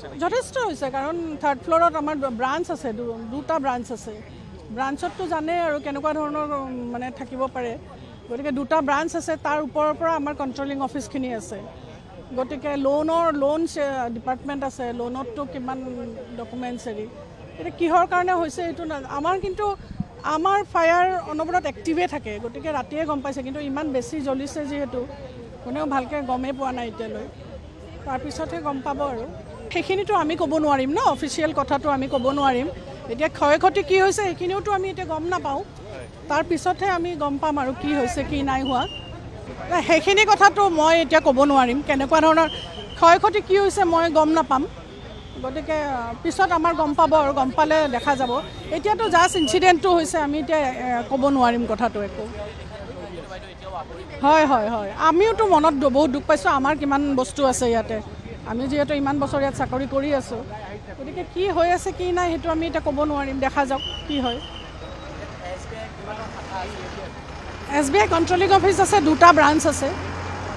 হৈছে নেকি? যথেষ্ট হৈছে কাৰণ থাৰ্ড ফ্ল'ৰত আমাৰ ব্ৰাঞ্চ আছে, দুটা ব্ৰাঞ্চ আছে। ব্ৰাঞ্চততো জানে আৰু কেনেকুৱা ধৰণৰ মানে থাকিব পাৰে, গতিকে দুটা ব্ৰাঞ্চ আছে, তাৰ ওপৰৰ পৰা আমাৰ কণ্ট্ৰলিং অফিচখিনি আছে। গতিকে লোন ডিপাৰ্টমেণ্ট আছে, লোনততো কিমান ডকুমেণ্টছ হেৰি, এতিয়া কিহৰ কাৰণে হৈছে এইটো আমাৰ কিন্তু আমাৰ ফায়াৰ অনবৰত এক্টিভে থাকে, গতিকে ৰাতিয়ে গম পাইছে, কিন্তু ইমান বেছি জ্বলিছে যিহেতু কোনেও ভালকৈ গমেই পোৱা নাই এতিয়ালৈ, তাৰপিছতহে গম পাব আৰু সেইখিনিতো আমি ক'ব নোৱাৰিম ন, অফিচিয়েল কথাটো আমি ক'ব নোৱাৰিম। এতিয়া ক্ষয় ক্ষতি কি হৈছে সেইখিনিওতো আমি এতিয়া গম নাপাওঁ, তাৰপিছতহে আমি গম পাম আৰু কি হৈছে কি নাই হোৱা। সেইখিনি কথাটো মই এতিয়া ক'ব নোৱাৰিম, কেনেকুৱা ধৰণৰ ক্ষয় ক্ষতি কি হৈছে মই গম নাপাম, গতিকে পিছত আমাৰ গম পাব আৰু গম পালে দেখা যাব। এতিয়াতো জাষ্ট ইনচিডেণ্টটো হৈছে, আমি এতিয়া ক'ব নোৱাৰিম কথাটো একো। হয় হয় হয়, আমিওতো মনত বহুত দুখ পাইছোঁ, আমাৰ কিমান বস্তু আছে ইয়াতে, আমি যিহেতু ইমান বছৰ ইয়াত চাকৰি কৰি আছোঁ, গতিকে কি হৈ আছে কি নাই সেইটো আমি এতিয়া ক'ব নোৱাৰিম, দেখা যাওক কি হয়। SBI কণ্ট্ৰলিং অফিচ আছে, দুটা ব্ৰাঞ্চ আছে।